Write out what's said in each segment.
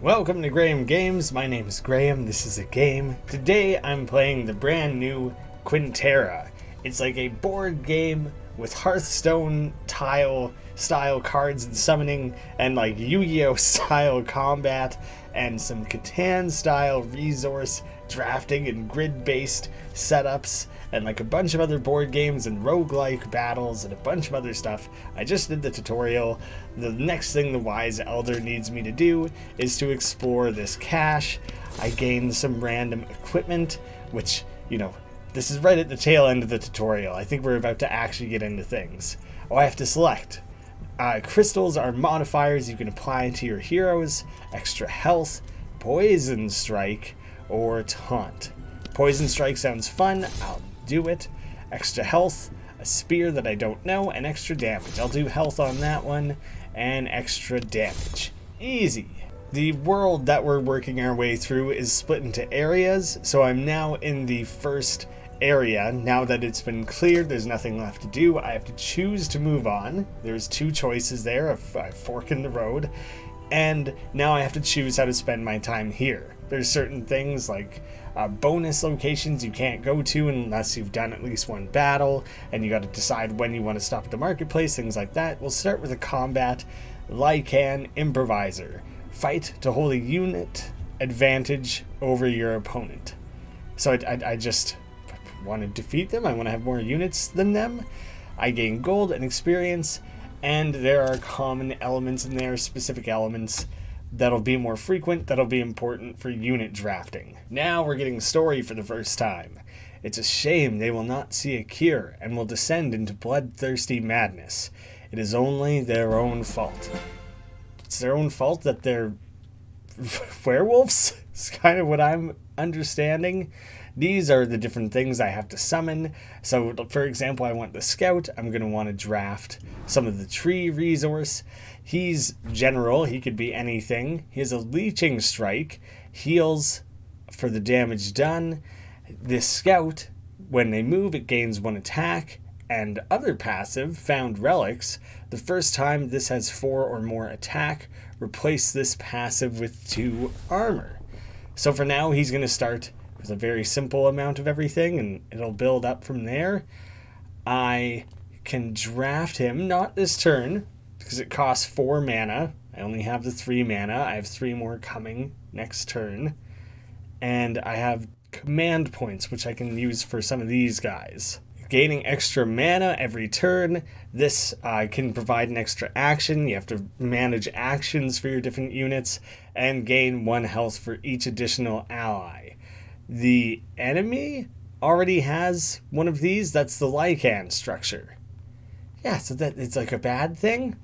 Welcome to Graeme Games. My name is Graeme. This is a game. Today I'm playing the brand new Quinterra. It's like a board game with Hearthstone tile style cards and summoning, and like Yu-Gi-Oh style combat, and some Catan style resource drafting and grid-based setups, and like a bunch of other board games and roguelike battles and a bunch of other stuff. I just did the tutorial. The next thing the Wise Elder needs me to do is to explore this cache. I gained some random equipment, which, you know, this is right at the tail end of the tutorial. I think we're about to actually get into things. Oh, I have to select. Crystals are modifiers you can apply to your heroes: extra health, poison strike, or taunt. Poison strike sounds fun, I'll do it. Extra health, a spear that I don't know, and extra damage. I'll do health on that one, and extra damage. Easy. The world that we're working our way through is split into areas, so I'm now in the first area. Now that it's been cleared, there's nothing left to do. I have to choose to move on. There's two choices there, a fork in the road, and now I have to choose how to spend my time here. There's certain things like bonus locations you can't go to unless you've done at least one battle, and you got to decide when you want to stop at the marketplace, things like that. We'll start with a combat. Lycan Improviser. Fight to hold a unit advantage over your opponent. So I just want to defeat them. I want to have more units than them. I gain gold and experience, and there are common elements in there, specific elements that'll be more frequent, that'll be important for unit drafting. Now we're getting story for the first time. It's a shame they will not see a cure and will descend into bloodthirsty madness. It is only their own fault. It's their own fault that they're werewolves? It's kind of what I'm understanding. These are the different things I have to summon. So, for example, I want the scout. I'm going to want to draft some of the tree resource. He's general. He could be anything. He has a leeching strike. Heals for the damage done. This scout, when they move, it gains 1 attack. And other passive, found relics. The first time this has 4 or more attack, replace this passive with 2 armor. So for now, he's going to start with a very simple amount of everything, and it'll build up from there. I can draft him, not this turn, because it costs 4 mana. I only have the 3 mana. I have 3 more coming next turn. And I have command points, which I can use for some of these guys. Gaining extra mana every turn. This can provide an extra action. You have to manage actions for your different units, and gain 1 health for each additional ally. The enemy already has one of these. That's the Lycan structure. Yeah, so that it's like a bad thing,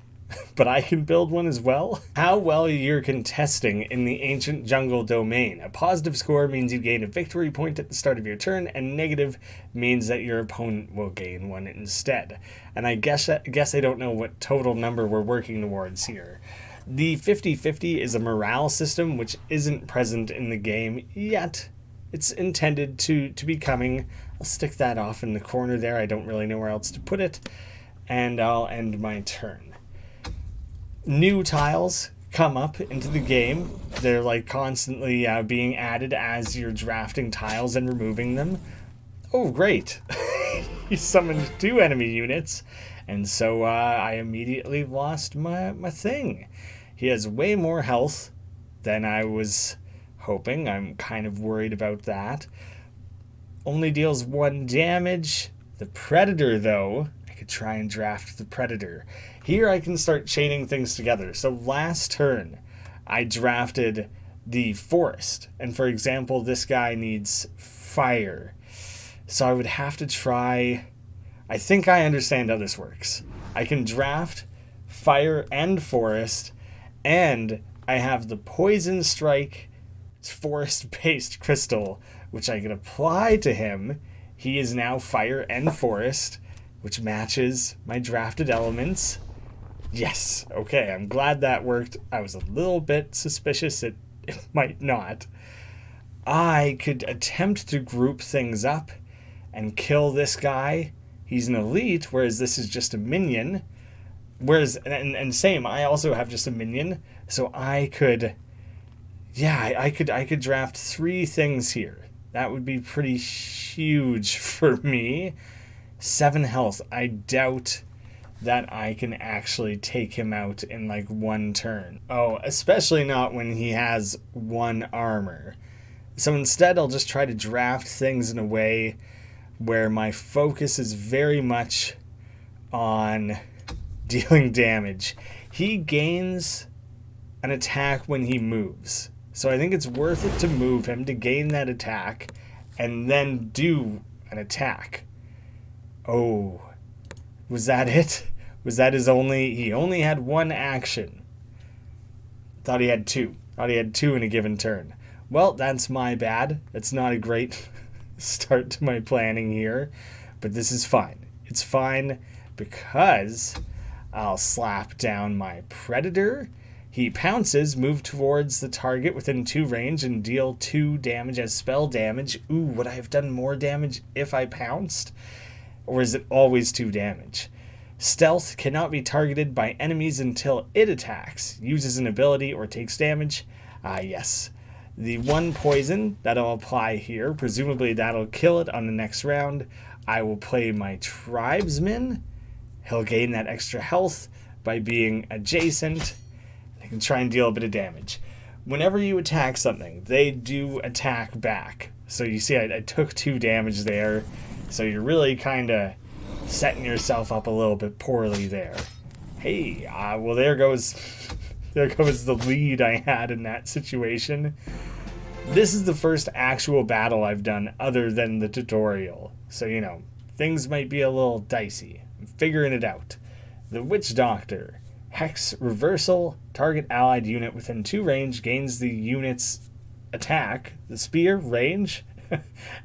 but I can build one as well. How well you're contesting in the ancient jungle domain. A positive score means you gain a victory point at the start of your turn, and negative means that your opponent will gain one instead. And I guess I don't know what total number we're working towards here. The 50-50 is a morale system which isn't present in the game yet. It's intended to be coming. I'll stick that off in the corner there. I don't really know where else to put it. And I'll end my turn. New tiles come up into the game. They're like constantly being added as you're drafting tiles and removing them. Oh, great. He summoned 2 enemy units. And so I immediately lost my thing. He has way more health than I was hoping. I'm kind of worried about that. Only deals 1 damage. The Predator, though, I could try and draft the Predator. Here I can start chaining things together. So last turn, I drafted the Forest. And for example, this guy needs fire. So I would have to try... I think I understand how this works. I can draft fire and forest, and I have the poison strike forest-based crystal, which I can apply to him. He is now fire and forest, which matches my drafted elements. Yes, okay, I'm glad that worked. I was a little bit suspicious it might not. I could attempt to group things up and kill this guy. He's an elite, whereas this is just a minion. Whereas, and same, I also have just a minion, so I could Yeah, I could draft 3 things here. That would be pretty huge for me. 7 health. I doubt that I can actually take him out in like 1 turn. Oh, especially not when he has 1 armor. So instead, I'll just try to draft things in a way where my focus is very much on dealing damage. He gains an attack when he moves. So I think it's worth it to move him to gain that attack and then do an attack. Oh, was that it? Was that his only... He only had 1 action. Thought he had 2. Thought he had 2 in a given turn. Well, that's my bad. That's not a great start to my planning here. But this is fine. It's fine because I'll slap down my Predator. He pounces, move towards the target within 2 range, and deal 2 damage as spell damage. Ooh, would I have done more damage if I pounced? Or is it always 2 damage? Stealth cannot be targeted by enemies until it attacks, uses an ability, or takes damage. Yes. The 1 poison that I'll apply here, presumably that'll kill it on the next round. I will play my Tribesman. He'll gain that extra health by being adjacent. I can try and deal a bit of damage. Whenever you attack something, they do attack back. So you see I took 2 damage there. So you're really kind of setting yourself up a little bit poorly there. Hey, well there goes the lead I had in that situation. This is the first actual battle I've done other than the tutorial. So, you know, things might be a little dicey. I'm figuring it out. The Witch Doctor. Hex reversal. Target allied unit within 2 range gains the unit's attack, the spear, range,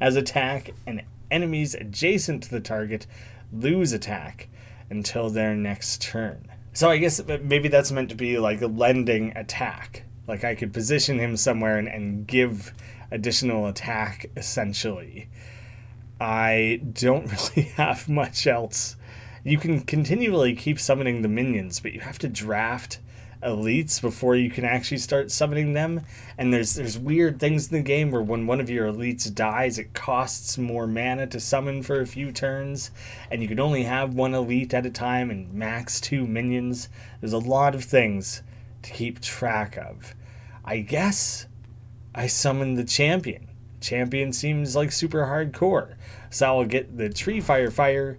as attack, and enemies adjacent to the target lose attack until their next turn. So I guess maybe that's meant to be like a lending attack. Like I could position him somewhere and give additional attack, essentially. I don't really have much else. You can continually keep summoning the minions, but you have to draft elites before you can actually start summoning them. And there's weird things in the game where when one of your elites dies, it costs more mana to summon for a few turns, and you can only have 1 elite at a time and max 2 minions. There's a lot of things to keep track of. I guess I summoned the champion. Champion seems like super hardcore, so I'll get the tree fire.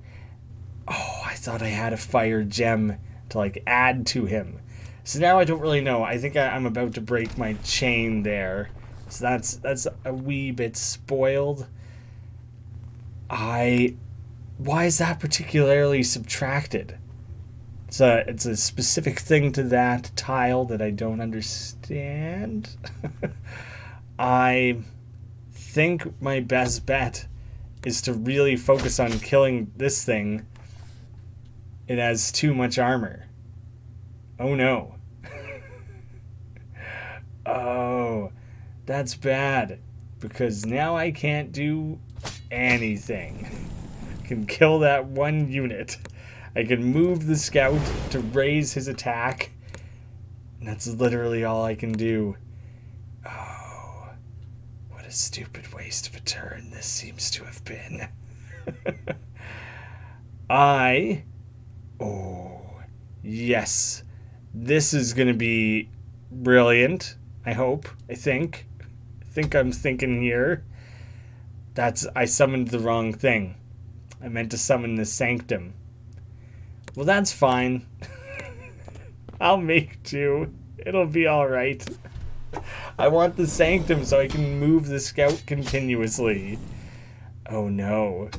Oh, I thought I had a fire gem to like add to him. So now I don't really know. I think I'm about to break my chain there. So that's a wee bit spoiled. Why is that particularly subtracted? It's a specific thing to that tile that I don't understand. I think my best bet is to really focus on killing this thing. It has too much armor. Oh no. Oh, that's bad. Because now I can't do anything. I can kill that 1 unit. I can move the scout to raise his attack. And that's literally all I can do. Oh, what a stupid waste of a turn this seems to have been. Oh, yes. This is going to be brilliant. I hope. I think I'm thinking here. I summoned the wrong thing. I meant to summon the Sanctum. Well, that's fine. I'll make 2. It'll be alright. I want the Sanctum so I can move the scout continuously. Oh no.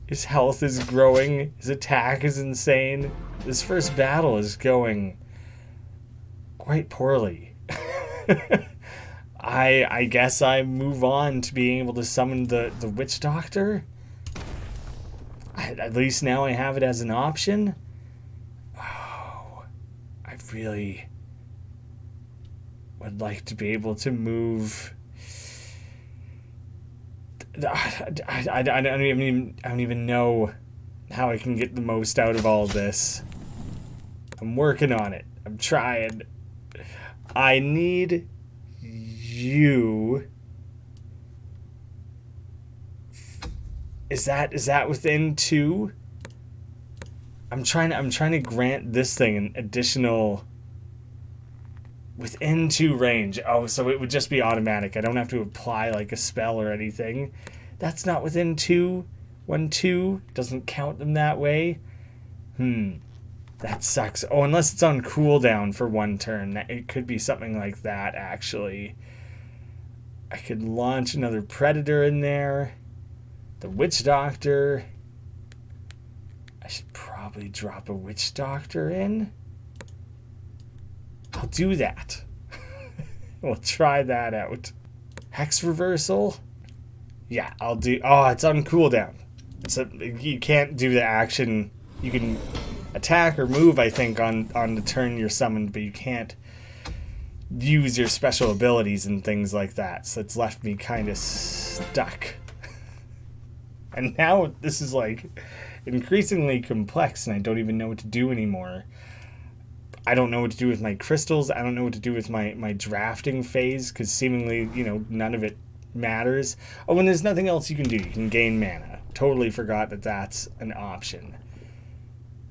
His health is growing. His attack is insane. This first battle is going quite poorly. I guess I move on to being able to summon the Witch Doctor. At least now I have it as an option. Oh, I really would like to be able to move. I don't even know how I can get the most out of all this. I'm working on it. I'm trying. I need you. Is that within 2? I'm trying to grant this thing an additional within 2 range. Oh, so it would just be automatic. I don't have to apply like a spell or anything. That's not within 2. 1, 2 doesn't count them that way. That sucks. Oh, unless it's on cooldown for 1 turn. It could be something like that, actually. I could launch another predator in there. The witch doctor. I should probably drop a witch doctor in. I'll do that. We'll try that out. Hex reversal. Yeah, I'll do. Oh, it's on cooldown. So you can't do the action. You can attack or move, I think, on the turn you're summoned, but you can't use your special abilities and things like that. So it's left me kind of stuck. And now this is like increasingly complex, and I don't even know what to do anymore. I don't know what to do with my crystals. I don't know what to do with my drafting phase, because seemingly, none of it matters. Oh, and there's nothing else you can do. You can gain mana. Totally forgot that that's an option.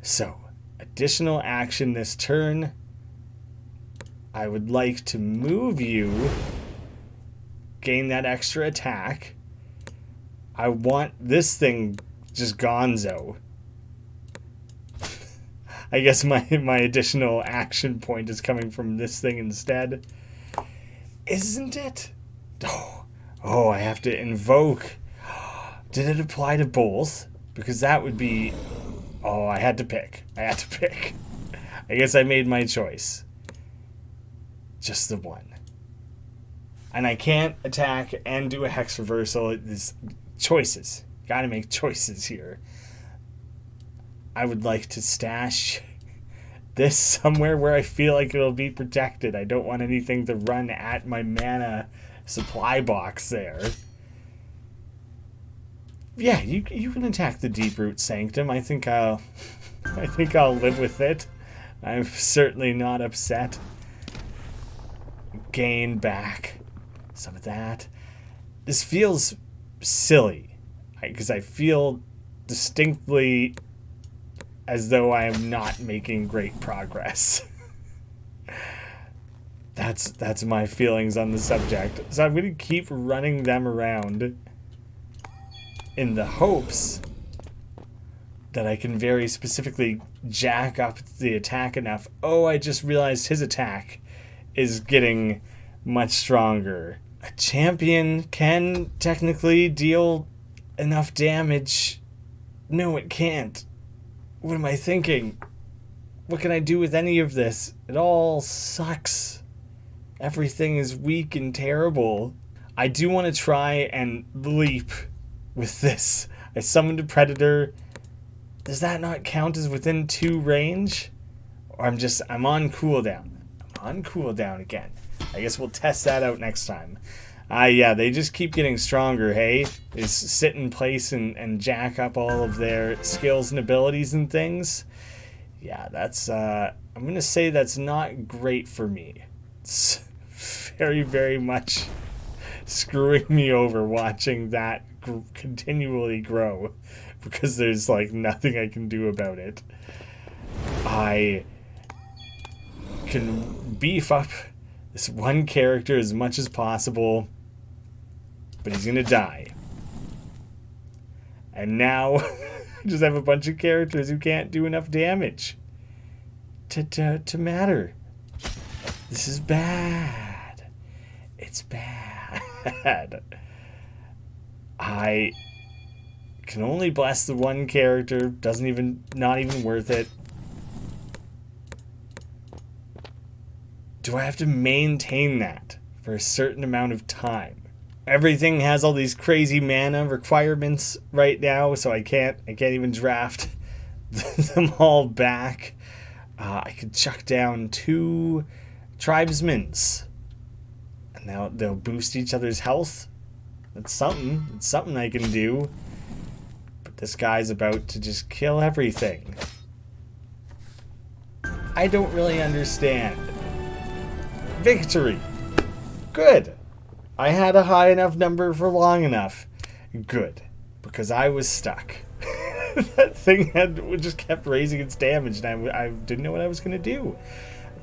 So, additional action this turn. I would like to move you. Gain that extra attack. I want this thing just gonzo. I guess my additional action point is coming from this thing instead. Isn't it? Oh, I have to invoke. Did it apply to both? Because that would be... Oh, I had to pick. I guess I made my choice. Just the one. And I can't attack and do a hex reversal. There's choices. Gotta make choices here. I would like to stash this somewhere where I feel like it'll be protected. I don't want anything to run at my mana supply box there. Yeah, you can attack the Deep-Root Sanctum. I think I'll live with it. I'm certainly not upset. Gain back some of that. This feels silly, because I feel distinctly as though I am not making great progress. That's my feelings on the subject. So I'm going to keep running them around in the hopes that I can very specifically jack up the attack enough. Oh, I just realized his attack is getting much stronger. A champion can technically deal enough damage. No, it can't. What am I thinking? What can I do with any of this? It all sucks. Everything is weak and terrible. I do want to try and leap with this. I summoned a predator. Does that not count as within 2 range? Or I'm on cooldown. I'm on cooldown again. I guess we'll test that out next time. Yeah, they just keep getting stronger, hey? They just sit in place and jack up all of their skills and abilities and things. Yeah, that's, I'm gonna say that's not great for me. It's very, very much screwing me over watching that continually grow, because there's like nothing I can do about it. I can beef up this one character as much as possible, but he's gonna die. And now I just have a bunch of characters who can't do enough damage to matter. This is bad. It's bad. I can only bless the one character. Not even worth it. Do I have to maintain that for a certain amount of time? Everything has all these crazy mana requirements right now, so I can't even draft them all back. I could chuck down 2 tribesmen's, and now they'll boost each other's health. That's something. It's something I can do. But this guy's about to just kill everything. I don't really understand. Victory. Good. I had a high enough number for long enough. Good, because I was stuck. That thing just kept raising its damage, and I didn't know what I was going to do.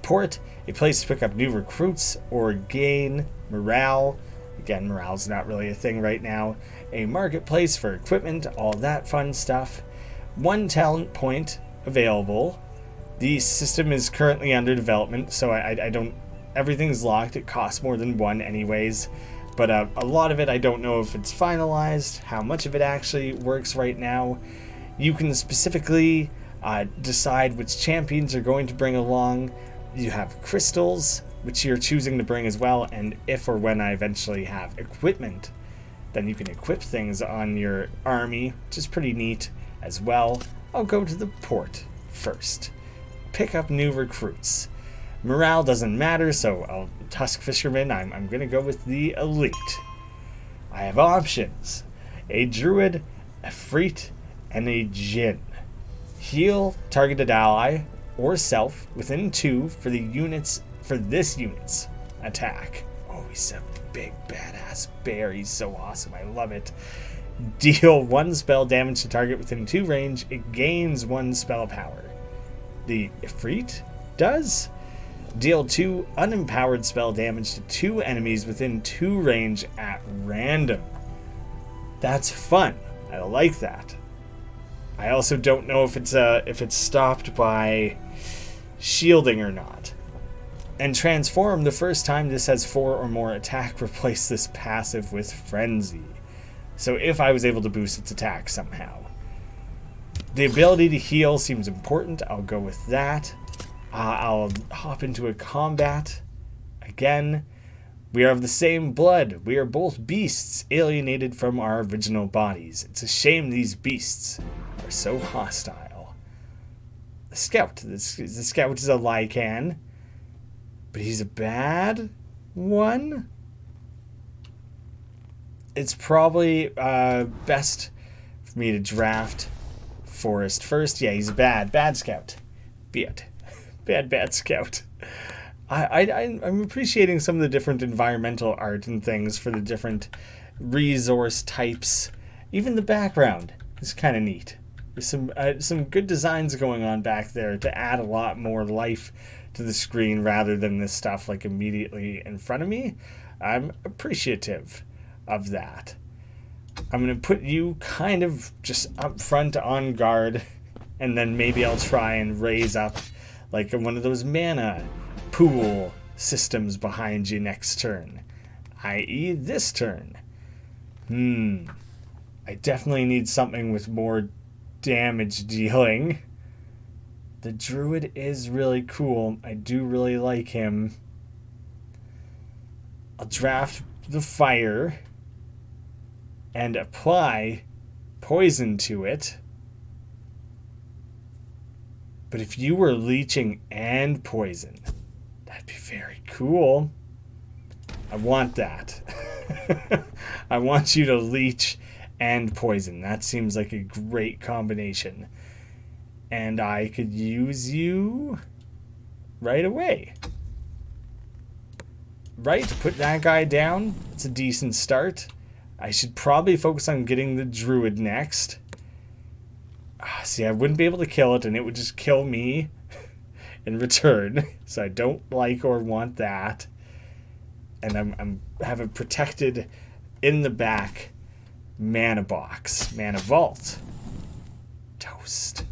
Port, a place to pick up new recruits or gain morale. Again, morale's not really a thing right now. A marketplace for equipment, all that fun stuff. 1 talent point available. The system is currently under development, so I don't... Everything's locked. It costs more than 1 anyways. But a lot of it, I don't know if it's finalized, how much of it actually works right now. You can specifically decide which champions are going to bring along. You have crystals, which you're choosing to bring as well, and if or when I eventually have equipment, then you can equip things on your army, which is pretty neat as well. I'll go to the port first. Pick up new recruits. Morale doesn't matter, so I'll Tusk Fisherman. I'm going to go with the elite. I have options. A druid, a freet, and a djinn. Heal targeted ally or self within 2 for this unit's attack. Oh, he's a big badass bear. He's so awesome. I love it. Deal 1 spell damage to target within 2 range. It gains 1 spell power. The Ifrit does deal 2 unempowered spell damage to 2 enemies within 2 range at random. That's fun. I like that. I also don't know if it's stopped by shielding or not. And transform, the first time this has 4 or more attack, replace this passive with frenzy. So if I was able to boost its attack somehow. The ability to heal seems important. I'll go with that. I'll hop into a combat. Again, we are of the same blood. We are both beasts, alienated from our original bodies. It's a shame these beasts are so hostile. The scout. The scout is a Lycan, but he's a bad one. It's probably best for me to draft Forest first. Yeah, he's a bad scout. Bad scout. I'm appreciating some of the different environmental art and things for the different resource types. Even the background is kind of neat. There's some good designs going on back there to add a lot more life to the screen rather than this stuff like immediately in front of me. I'm appreciative of that. I'm going to put you kind of just up front on guard, and then maybe I'll try and raise up like one of those mana pool systems behind you next turn, i.e. this turn. I definitely need something with more damage dealing. The druid is really cool. I do really like him. I'll draft the fire and apply poison to it. But if you were leeching and poison, that'd be very cool. I want that. I want you to leech and poison. That seems like a great combination. And I could use you right away. Right? Put that guy down. It's a decent start. I should probably focus on getting the druid next. See, I wouldn't be able to kill it, and it would just kill me in return. So I don't like or want that. And I'm have a protected in the back mana box, mana vault. Toast.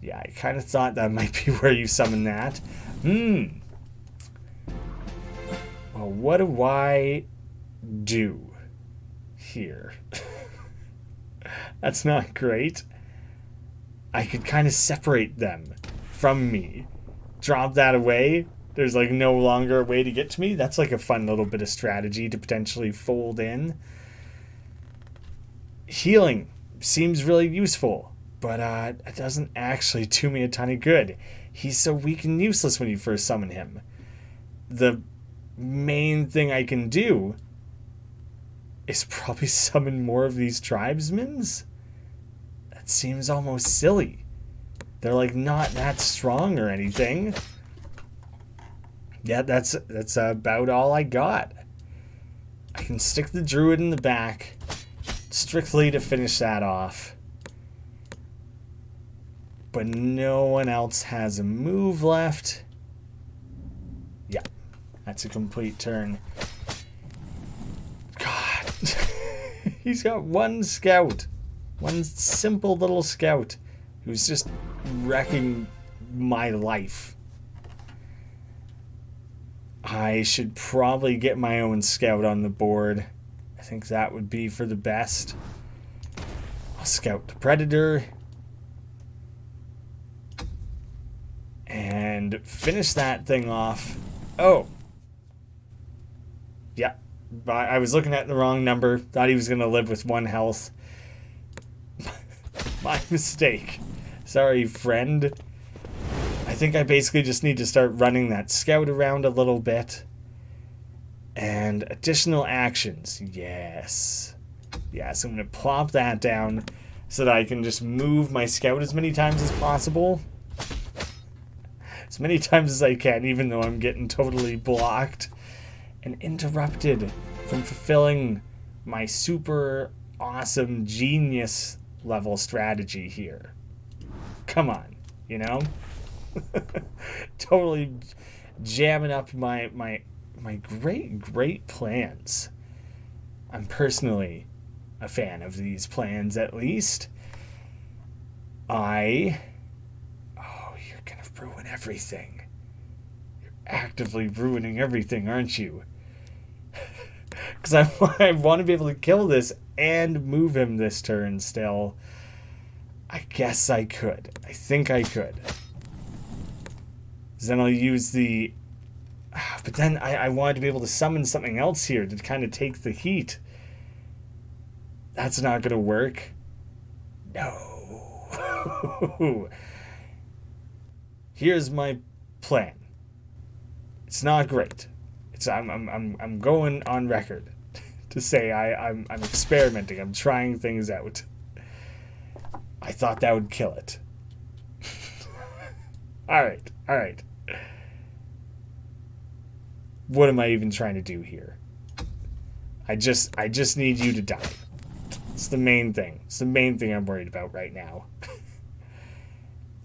Yeah, I kind of thought that might be where you summon that. Well, what do I do here? That's not great. I could kind of separate them from me. Drop that away. There's like no longer a way to get to me. That's like a fun little bit of strategy to potentially fold in. Healing seems really useful, but it doesn't actually do me a ton of good. He's so weak and useless when you first summon him. The main thing I can do is probably summon more of these tribesmen. That seems almost silly. They're like not that strong or anything. Yeah, that's about all I got. I can stick the druid in the back strictly to finish that off. But no one else has a move left. Yeah, that's a complete turn. God. He's got one scout. One simple little scout who's just wrecking my life. I should probably get my own scout on the board. I think that would be for the best. I'll scout the predator. And finish that thing off. Oh. Yeah. I was looking at the wrong number. Thought he was going to live with 1 health. My mistake. Sorry, friend. I think I basically just need to start running that scout around a little bit. And additional actions. Yes. Yes, I'm going to plop that down so that I can just move my scout as many times as possible. As many times as I can, even though I'm getting totally blocked and interrupted from fulfilling my super awesome genius level strategy here. Come on, you know? Totally jamming up my great plans. I'm personally a fan of these plans, at least. You're gonna ruin everything. You're actively ruining everything, aren't you? Because I want to be able to kill this and move him this turn still. I guess I could. I think I could. Then I'll use the... But then I wanted to be able to summon something else here to kind of take the heat. That's not going to work. No. Here's my plan. It's not great. I'm going on record to say I'm experimenting. I'm trying things out. I thought that would kill it. All right. What am I even trying to do here? I just need you to die. It's the main thing. It's the main thing I'm worried about right now.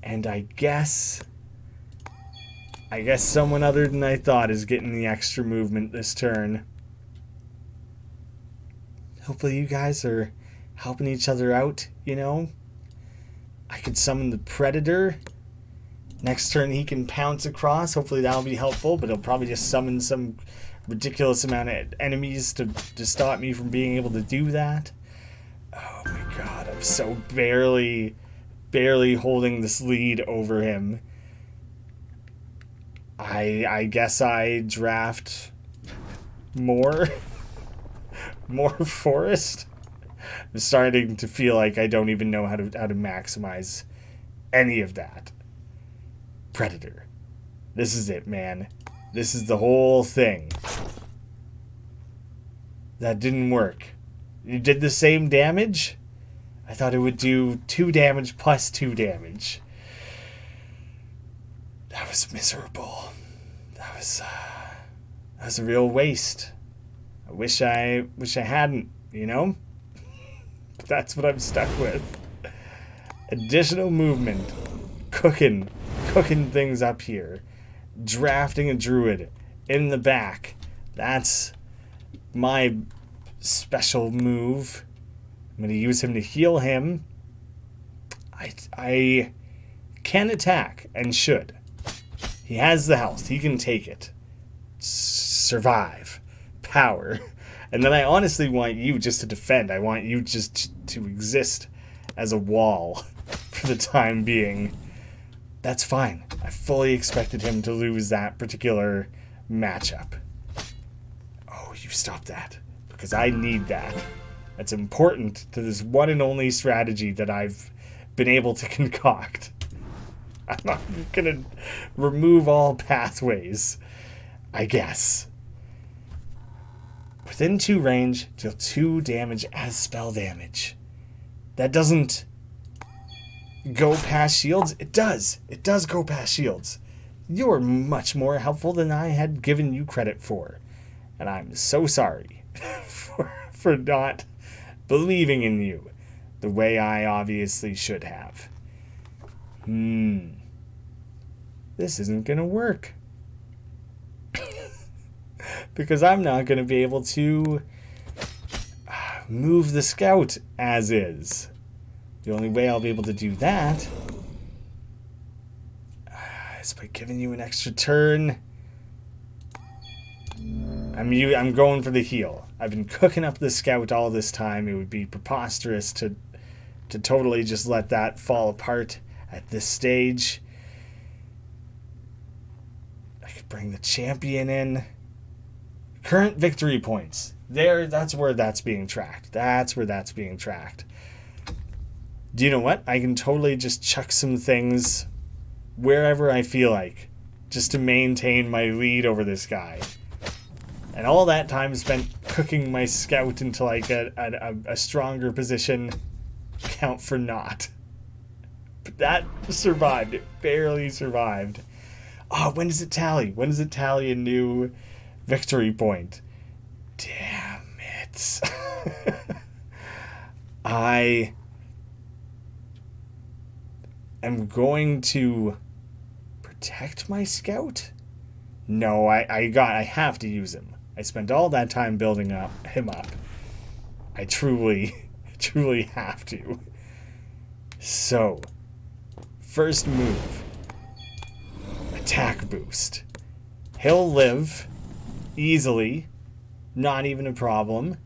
And I guess someone other than I thought is getting the extra movement this turn. Hopefully you guys are helping each other out, you know? I could summon the predator. Next turn he can pounce across. Hopefully that'll be helpful, but he'll probably just summon some ridiculous amount of enemies to stop me from being able to do that. Oh my god, I'm so barely holding this lead over him. I guess I draft more forest. I'm starting to feel like I don't even know how to maximize any of that. Predator. This is it, man. This is the whole thing. That didn't work. You did the same damage? I thought it would do 2 damage plus 2 damage. That was miserable. That was a real waste. I wish I hadn't, you know? But that's what I'm stuck with. Additional movement. Cooking things up here. Drafting a druid in the back. That's my special move. I'm going to use him to heal him. I can attack and should. He has the health. He can take it. Survive. Power. And then I honestly want you just to defend. I want you just to exist as a wall for the time being. That's fine. I fully expected him to lose that particular matchup. Oh, you stop that. Because I need that. That's important to this one and only strategy that I've been able to concoct. I'm not going to remove all pathways, I guess. Within 2 range, deal 2 damage as spell damage. That doesn't go past shields. It does. It does go past shields. You're much more helpful than I had given you credit for. And I'm so sorry. for not believing in you the way I obviously should have. This isn't gonna work. Because I'm not gonna be able to move the scout as is. The only way I'll be able to do that is by giving you an extra turn. I'm going for the heal. I've been cooking up the scout all this time. It would be preposterous to totally just let that fall apart at this stage. I could bring the champion in. Current victory points. That's where that's being tracked. That's where that's being tracked. Do you know what? I can totally just chuck some things wherever I feel like, just to maintain my lead over this guy. And all that time spent cooking my scout into like a stronger position, count for naught. But that survived. It barely survived. Oh, when does it tally? When does it tally a new victory point? Damn it. I am going to protect my scout? No, I have to use him. I spent all that time building him up. I truly have to. So, first move. Attack boost. He'll live easily. Not even a problem.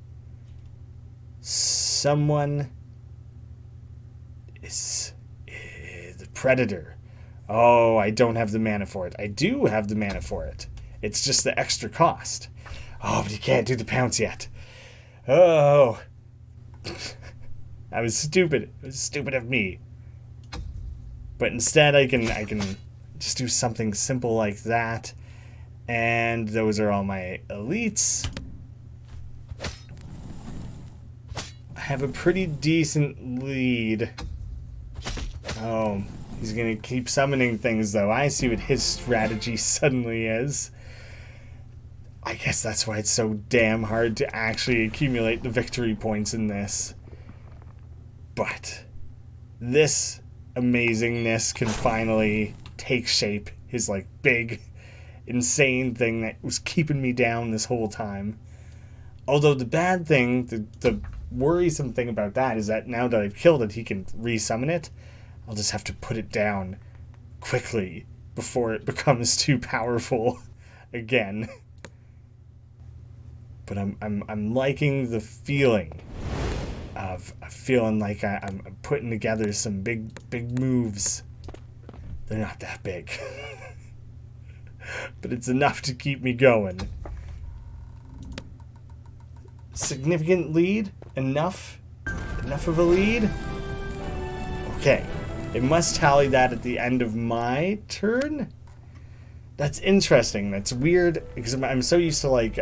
Someone is the predator. Oh, I don't have the mana for it. I do have the mana for it. It's just the extra cost. Oh, but you can't do the pounce yet. Oh. I was stupid. It was stupid of me. But instead I can just do something simple like that. And those are all my elites. I have a pretty decent lead. Oh, he's gonna keep summoning things though. I see what his strategy suddenly is. I guess that's why it's so damn hard to actually accumulate the victory points in this. But this amazingness can finally take shape. His like big, insane thing that was keeping me down this whole time. Although the bad thing, the worrisome thing about that is that now that I've killed it, he can resummon it. I'll just have to put it down quickly before it becomes too powerful again. But I'm liking the feeling of feeling like I'm putting together some big moves. They're not that big. But it's enough to keep me going. Significant lead? Enough of a lead? Okay. It must tally that at the end of my turn? That's interesting. That's weird because I'm so used to like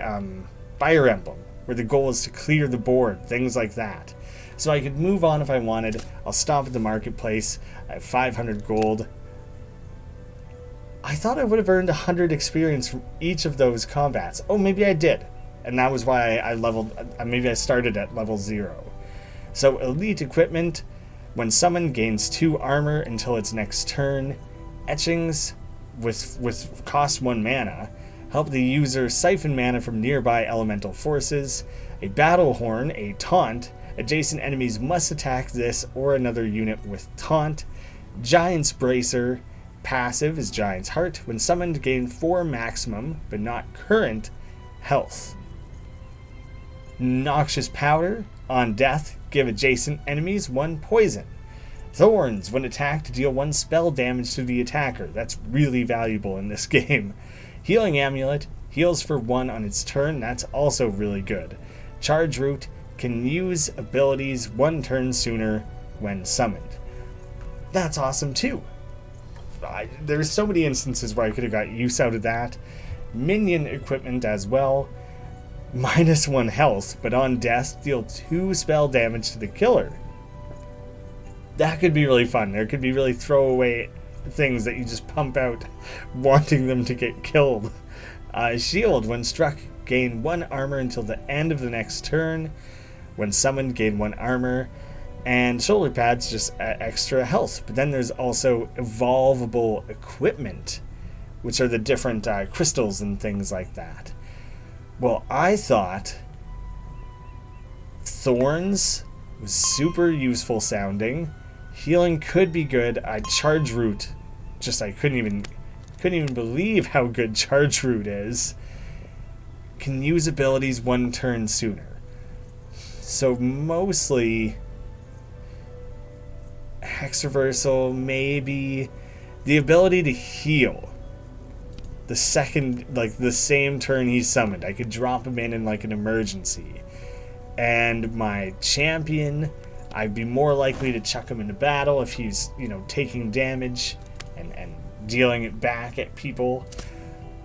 Fire Emblem, where the goal is to clear the board, things like that. So I could move on if I wanted. I'll stop at the marketplace. I have 500 gold. I thought I would have earned 100 experience from each of those combats. Oh, maybe I did. And that was why I leveled, maybe I started at level 0. So elite equipment, when summoned, gains 2 armor until its next turn. Etchings with cost 1 mana help the user siphon mana from nearby elemental forces. A battle horn, a taunt. Adjacent enemies must attack this or another unit with taunt. Giant's Bracer, passive is Giant's Heart. When summoned, gain 4 maximum, but not current, health. Noxious Powder, on death, give adjacent enemies 1 poison. Thorns, when attacked, deal 1 spell damage to the attacker. That's really valuable in this game. Healing Amulet, heals for 1 on its turn. That's also really good. Charge Root, can use abilities 1 turn sooner when summoned. That's awesome too. There's so many instances where I could have got use out of that. Minion equipment as well. -1 health, but on death, deal 2 spell damage to the killer. That could be really fun. There could be really throwaway things that you just pump out wanting them to get killed. Shield, when struck, Gain 1 armor until the end of the next turn. When summoned, gain 1 armor. And shoulder pads, just extra health. But then there's also evolvable equipment, which are the different crystals and things like that. Well, I thought Thorns was super useful sounding. Healing could be good. Charge Root, I couldn't even believe how good Charge Root is. Can use abilities 1 turn sooner. So mostly Hex Reversal, maybe the ability to heal. The same turn he's summoned, I could drop him in like an emergency. And my champion, I'd be more likely to chuck him into battle if he's, taking damage and dealing it back at people.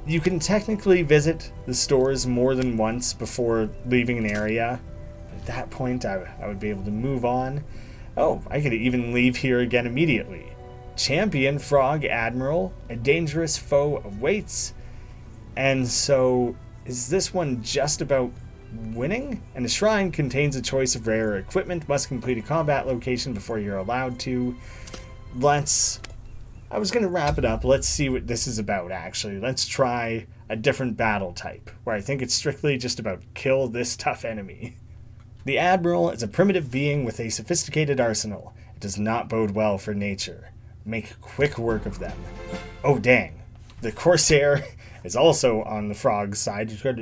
You can technically visit the stores more than once before leaving an area. At that point, I would be able to move on. Oh, I could even leave here again immediately. Champion Frog Admiral, a dangerous foe awaits. And so, is this one just about winning? And the shrine contains a choice of rare equipment. Must complete a combat location before you're allowed to. I was going to wrap it up. Let's see what this is about, actually. Let's try a different battle type, where I think it's strictly just about kill this tough enemy. The Admiral is a primitive being with a sophisticated arsenal. It does not bode well for nature. Make quick work of them. Oh, dang. The Corsair is also on the frog side. He's got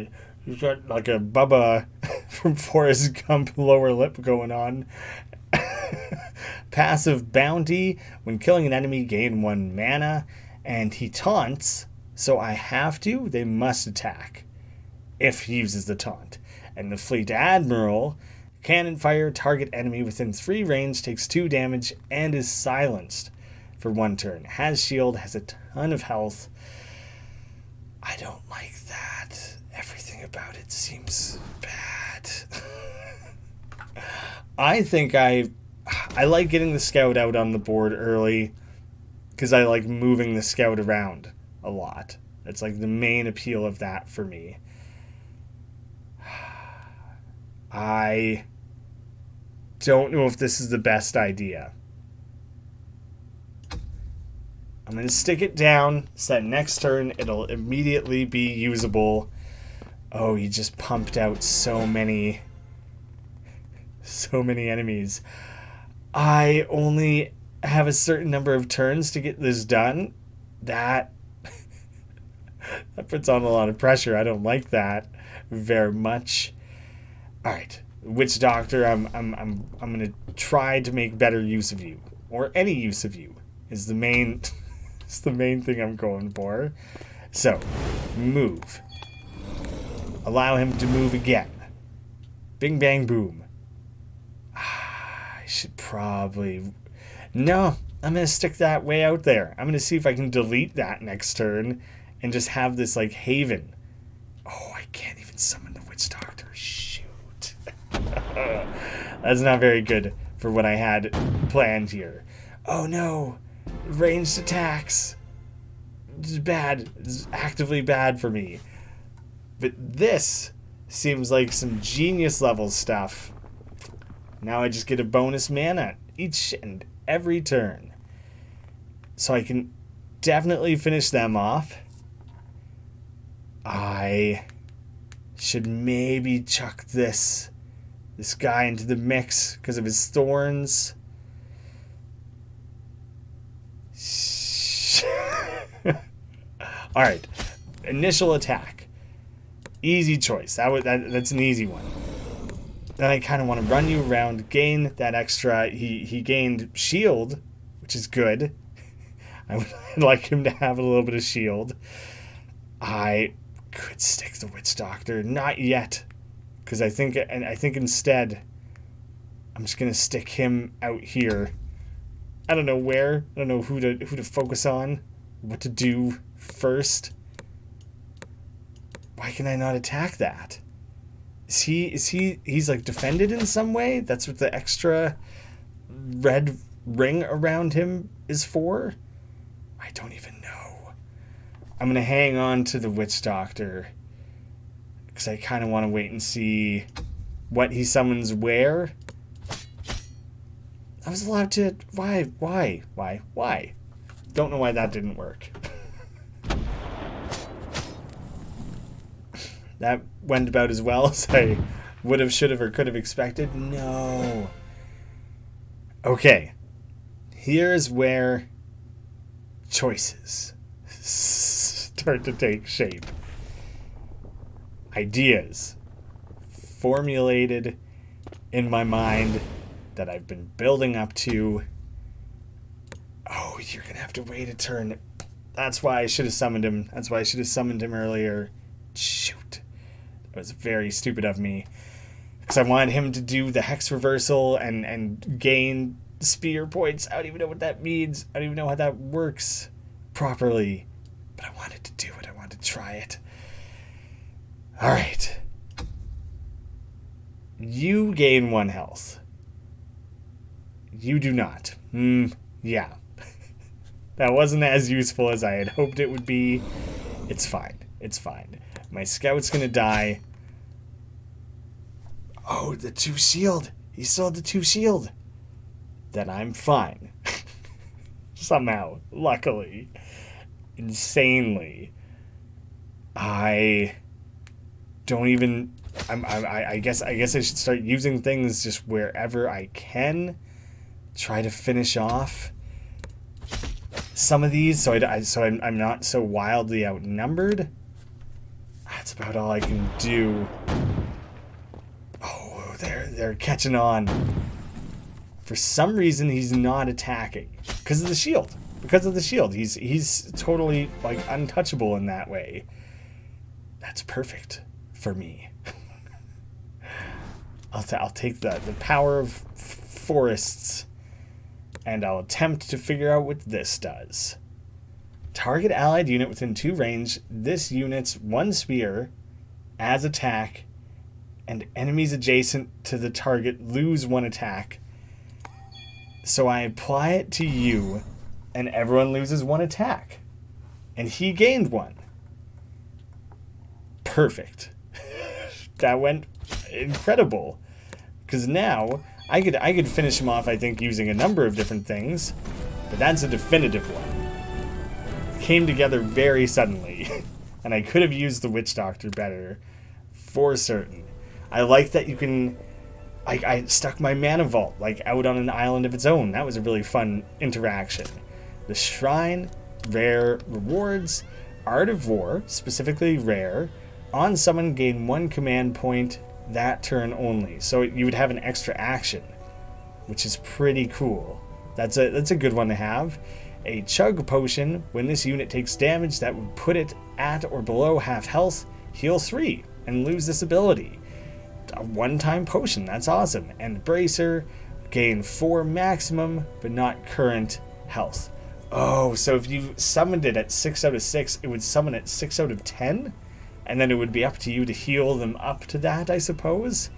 like a Bubba from Forrest Gump lower lip going on. Passive Bounty. When killing an enemy, gain 1 mana. And he taunts, so they must attack if he uses the taunt. And the Fleet Admiral, cannon fire, target enemy within 3 range, takes 2 damage, and is silenced for 1 turn. Has shield, has a ton of health. I don't like that. Everything about it seems bad. I think I like getting the scout out on the board early because I like moving the scout around a lot. That's like the main appeal of that for me. I don't know if this is the best idea. I'm going to stick it down so that next turn it'll immediately be usable. Oh, he just pumped out so many enemies. I only have a certain number of turns to get this done. That puts on a lot of pressure. I don't like that very much. All right, Witch Doctor, I'm going to try to make better use of you, or any use of you is the main it's the main thing I'm going for. So, move. Allow him to move again. Bing, bang, boom. I should probably... No, I'm going to stick that way out there. I'm going to see if I can delete that next turn and just have this, like, haven. Oh, I can't even summon the Witch Doctor. Shoot. That's not very good for what I had planned here. Oh, no. Ranged attacks. This is bad. This is actively bad for me. But this seems like some genius level stuff. Now I just get a bonus mana each and every turn. So I can definitely finish them off. I should maybe chuck this guy into the mix because of his thorns. Alright. Initial attack. Easy choice. That's an easy one. Then I kind of want to run you around, gain that extra. He gained shield, which is good. I would like him to have a little bit of shield. I could stick the Witch Doctor. Not yet. Because I think instead I'm just going to stick him out here. I don't know where. I don't know who to focus on. What to do first. Why can I not attack that? He's like defended in some way? That's what the extra red ring around him is for? I don't even know. I'm going to hang on to the Witch Doctor because I kind of want to wait and see what he summons where. I was allowed to... Why? Don't know why that didn't work. That went about as well as I would have, should have, or could have expected. No. Okay. Here's where choices start to take shape. Ideas formulated in my mind that I've been building up to. Oh, you're gonna have to wait a turn. That's why I should have summoned him. That's why I should have summoned him earlier. Shoot. That was very stupid of me. Because I wanted him to do the hex reversal and gain spear points. I don't even know what that means. I don't even know how that works properly. But I wanted to do it. I wanted to try it. Alright. You gain 1 health. You do not. Yeah. That wasn't as useful as I had hoped it would be. It's fine. It's fine. My scout's gonna die. Oh, the 2 shield. He still had the 2 shield. Then I'm fine. Somehow. Luckily. Insanely. I don't even... I guess I should start using things just wherever I can. Try to finish off some of these so I'm not so wildly outnumbered. That's about all I can do. Oh, they're catching on. For some reason, he's not attacking because of the shield. Because of the shield, he's totally like untouchable in that way. That's perfect for me. I'll take the power of forests, and I'll attempt to figure out what this does. Target allied unit within 2 range. This unit's 1 spear as attack, and enemies adjacent to the target lose 1 attack. So I apply it to you, and everyone loses 1 attack. And he gained 1. Perfect. That went incredible. Because now I could finish him off, I think, using a number of different things. But that's a definitive one. It came together very suddenly. And I could have used the Witch Doctor better. For certain. I like that you can... I stuck my mana vault like out on an island of its own. That was a really fun interaction. The Shrine, rare rewards, Art of War, specifically rare. On summon, gain 1 command point that turn only. So you would have an extra action, which is pretty cool. That's a good one to have. A Chug Potion, when this unit takes damage that would put it at or below half health, heal 3 and lose this ability. A one-time potion, that's awesome. And Bracer, gain 4 maximum, but not current health. Oh, so if you summoned it at 6 out of 6, it would summon at 6 out of 10? And then it would be up to you to heal them up to that, I suppose?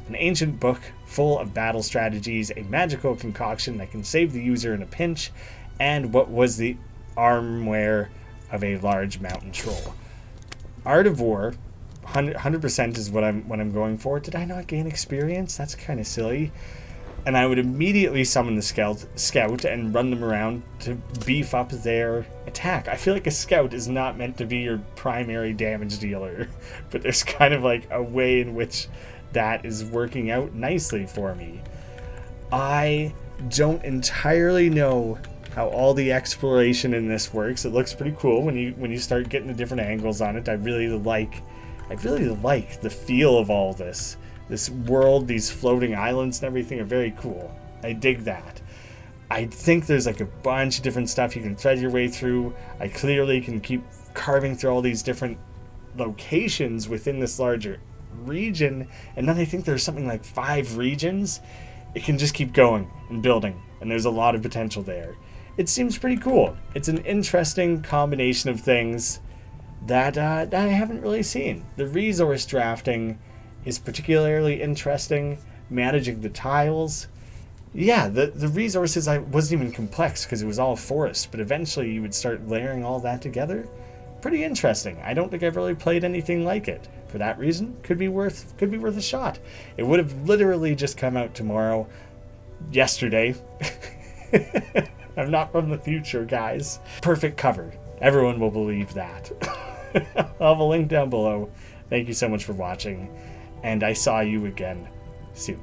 An ancient book full of battle strategies, a magical concoction that can save the user in a pinch, and what was the armware of a large mountain troll. Art of War, 100% is what I'm going for. Did I not gain experience? That's kind of silly. And I would immediately summon the scout and run them around to beef up their attack. I feel like a scout is not meant to be your primary damage dealer, but there's kind of like a way in which that is working out nicely for me. I don't entirely know how all the exploration in this works. It looks pretty cool when you start getting the different angles on it. I really like the feel of all this. This world, these floating islands and everything are very cool. I dig that. I think there's like a bunch of different stuff you can thread your way through. I clearly can keep carving through all these different locations within this larger region. And then I think there's something like 5 regions. It can just keep going and building. And there's a lot of potential there. It seems pretty cool. It's an interesting combination of things that I haven't really seen. The resource drafting is particularly interesting. Managing the tiles. Yeah, the resources wasn't even complex because it was all forest, but eventually you would start layering all that together. Pretty interesting. I don't think I've really played anything like it. for that reason, could be worth a shot. It would have literally just come out tomorrow, yesterday. I'm not from the future, guys. Perfect cover. Everyone will believe that. I'll have a link down below. Thank you so much for watching, and I saw you again soon.